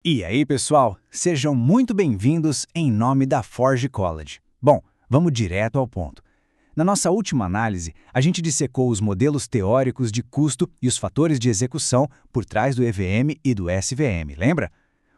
E aí, pessoal? Sejam muito bem-vindos em nome da Forge College. Bom, vamos direto ao ponto. Na nossa última análise, a gente dissecou os modelos teóricos de custo e os fatores de execução por trás do EVM e do SVM, lembra?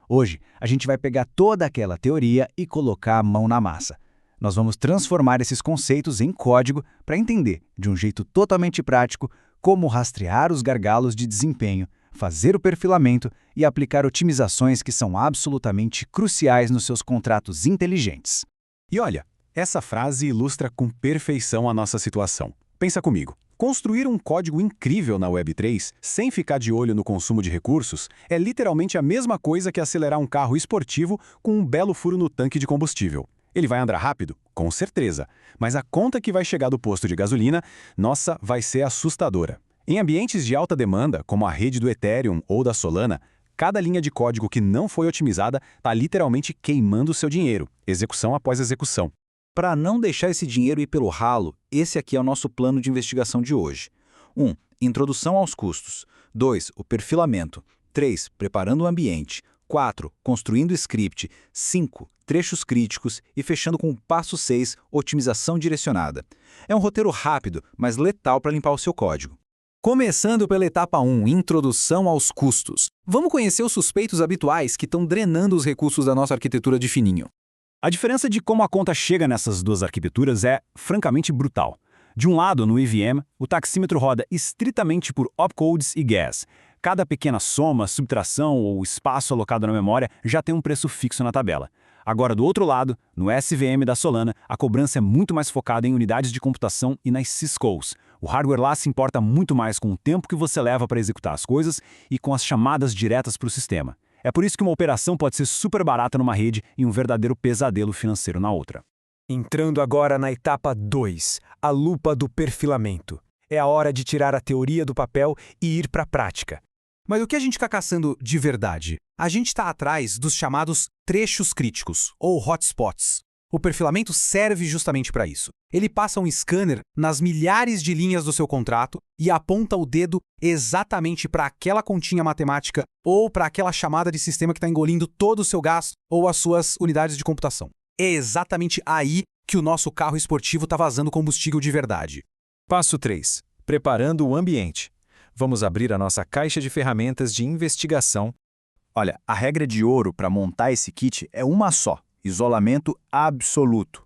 Hoje, a gente vai pegar toda aquela teoria e colocar a mão na massa. Nós vamos transformar esses conceitos em código para entender, de um jeito totalmente prático, como rastrear os gargalos de desempenho, fazer o perfilamento e aplicar otimizações que são absolutamente cruciais nos seus contratos inteligentes. E olha, essa frase ilustra com perfeição a nossa situação. Pensa comigo. Construir um código incrível na Web3, sem ficar de olho no consumo de recursos, é literalmente a mesma coisa que acelerar um carro esportivo com um belo furo no tanque de combustível. Ele vai andar rápido? Com certeza. Mas a conta que vai chegar do posto de gasolina, nossa, vai ser assustadora. Em ambientes de alta demanda, como a rede do Ethereum ou da Solana, cada linha de código que não foi otimizada está literalmente queimando seu dinheiro, execução após execução. Para não deixar esse dinheiro ir pelo ralo, esse aqui é o nosso plano de investigação de hoje. 1. Introdução aos custos. 2. O perfilamento. 3. Preparando o ambiente. 4. Construindo script. 5. Trechos críticos e fechando com o passo 6, otimização direcionada. É um roteiro rápido, mas letal para limpar o seu código. Começando pela etapa 1, introdução aos custos. Vamos conhecer os suspeitos habituais que estão drenando os recursos da nossa arquitetura de fininho. A diferença de como a conta chega nessas duas arquiteturas é, francamente, brutal. De um lado, no EVM, o taxímetro roda estritamente por opcodes e gas. Cada pequena soma, subtração ou espaço alocado na memória já tem um preço fixo na tabela. Agora, do outro lado, no SVM da Solana, a cobrança é muito mais focada em unidades de computação e nas syscalls. O hardware lá se importa muito mais com o tempo que você leva para executar as coisas e com as chamadas diretas para o sistema. É por isso que uma operação pode ser super barata numa rede e um verdadeiro pesadelo financeiro na outra. Entrando agora na etapa 2, a lupa do perfilamento. É a hora de tirar a teoria do papel e ir para a prática. Mas o que a gente está caçando de verdade? A gente está atrás dos chamados trechos críticos, ou hotspots. O perfilamento serve justamente para isso. Ele passa um scanner nas milhares de linhas do seu contrato e aponta o dedo exatamente para aquela continha matemática ou para aquela chamada de sistema que está engolindo todo o seu gás ou as suas unidades de computação. É exatamente aí que o nosso carro esportivo está vazando combustível de verdade. Passo 3. Preparando o ambiente. Vamos abrir a nossa caixa de ferramentas de investigação. Olha, a regra de ouro para montar esse kit é uma só: isolamento absoluto.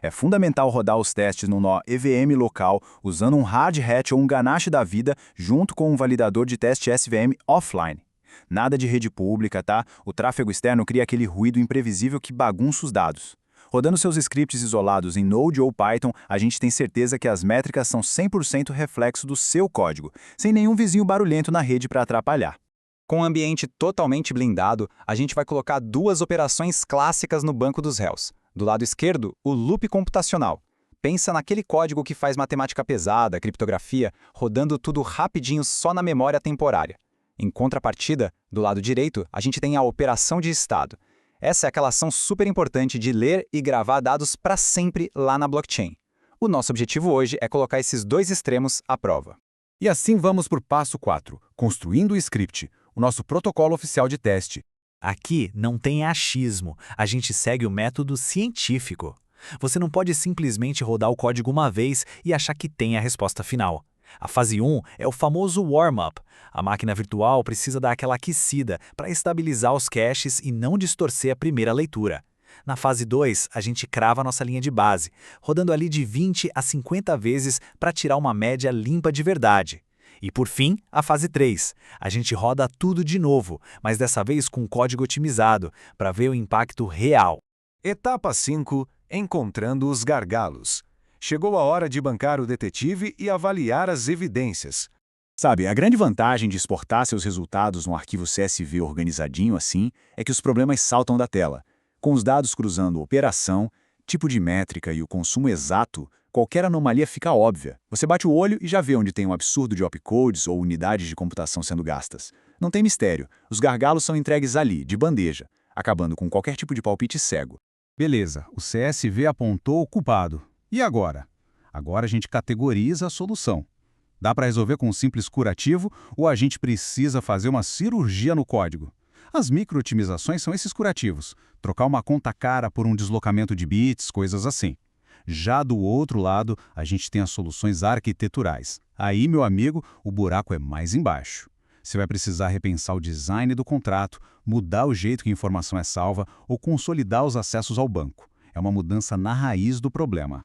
É fundamental rodar os testes no nó EVM local usando um hard hat ou um ganache da vida junto com um validador de teste SVM offline. Nada de rede pública, tá? O tráfego externo cria aquele ruído imprevisível que bagunça os dados. Rodando seus scripts isolados em Node ou Python, a gente tem certeza que as métricas são 100% reflexo do seu código, sem nenhum vizinho barulhento na rede para atrapalhar. Com o ambiente totalmente blindado, a gente vai colocar duas operações clássicas no banco dos réus. Do lado esquerdo, o loop computacional. Pensa naquele código que faz matemática pesada, criptografia, rodando tudo rapidinho só na memória temporária. Em contrapartida, do lado direito, a gente tem a operação de estado. Essa é aquela ação super importante de ler e gravar dados para sempre lá na blockchain. O nosso objetivo hoje é colocar esses dois extremos à prova. E assim vamos para o passo 4, construindo o script, o nosso protocolo oficial de teste. Aqui não tem achismo, a gente segue o método científico. Você não pode simplesmente rodar o código uma vez e achar que tem a resposta final. A fase 1 é o famoso warm-up. A máquina virtual precisa dar aquela aquecida para estabilizar os caches e não distorcer a primeira leitura. Na fase 2, a gente crava a nossa linha de base, rodando ali de 20 a 50 vezes para tirar uma média limpa de verdade. E por fim, a fase 3. A gente roda tudo de novo, mas dessa vez com código otimizado, para ver o impacto real. Etapa 5. Encontrando os gargalos. Chegou a hora de bancar o detetive e avaliar as evidências. Sabe, a grande vantagem de exportar seus resultados num arquivo CSV organizadinho assim é que os problemas saltam da tela. Com os dados cruzando operação, tipo de métrica e o consumo exato, qualquer anomalia fica óbvia. Você bate o olho e já vê onde tem um absurdo de opcodes ou unidades de computação sendo gastas. Não tem mistério, os gargalos são entregues ali, de bandeja, acabando com qualquer tipo de palpite cego. Beleza, o CSV apontou o culpado. E agora? Agora a gente categoriza a solução. Dá para resolver com um simples curativo ou a gente precisa fazer uma cirurgia no código? As micro-otimizações são esses curativos, trocar uma conta cara por um deslocamento de bits, coisas assim. Já do outro lado, a gente tem as soluções arquiteturais. Aí, meu amigo, o buraco é mais embaixo. Você vai precisar repensar o design do contrato, mudar o jeito que a informação é salva ou consolidar os acessos ao banco. É uma mudança na raiz do problema.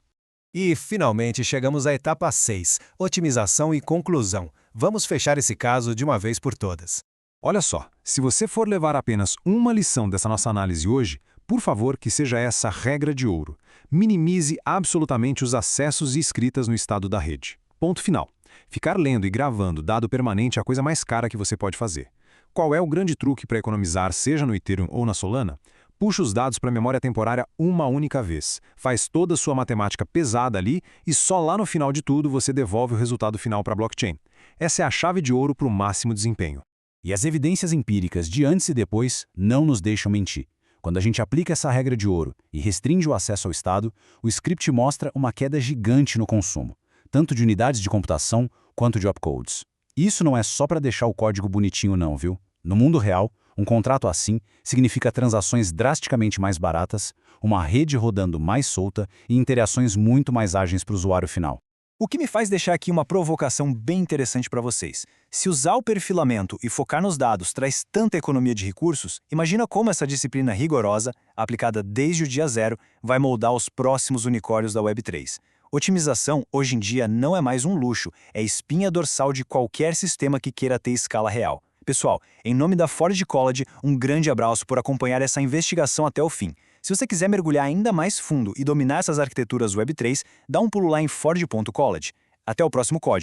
E, finalmente, chegamos à etapa 6, otimização e conclusão. Vamos fechar esse caso de uma vez por todas. Olha só, se você for levar apenas uma lição dessa nossa análise hoje, por favor, que seja essa regra de ouro. Minimize absolutamente os acessos e escritas no estado da rede. Ponto final. Ficar lendo e gravando dado permanente é a coisa mais cara que você pode fazer. Qual é o grande truque para economizar, seja no Ethereum ou na Solana? Puxa os dados para a memória temporária uma única vez. Faz toda a sua matemática pesada ali e só lá no final de tudo você devolve o resultado final para a blockchain. Essa é a chave de ouro para o máximo desempenho. E as evidências empíricas de antes e depois não nos deixam mentir. Quando a gente aplica essa regra de ouro e restringe o acesso ao Estado, o script mostra uma queda gigante no consumo, tanto de unidades de computação quanto de opcodes. Isso não é só para deixar o código bonitinho não, viu? No mundo real, um contrato assim significa transações drasticamente mais baratas, uma rede rodando mais solta e interações muito mais ágeis para o usuário final. O que me faz deixar aqui uma provocação bem interessante para vocês. Se usar o perfilamento e focar nos dados traz tanta economia de recursos, imagina como essa disciplina rigorosa, aplicada desde o dia zero, vai moldar os próximos unicórnios da Web3. Otimização, hoje em dia, não é mais um luxo, é espinha dorsal de qualquer sistema que queira ter escala real. Pessoal, em nome da Ford College, um grande abraço por acompanhar essa investigação até o fim. Se você quiser mergulhar ainda mais fundo e dominar essas arquiteturas Web3, dá um pulo lá em ford.college. Até o próximo código.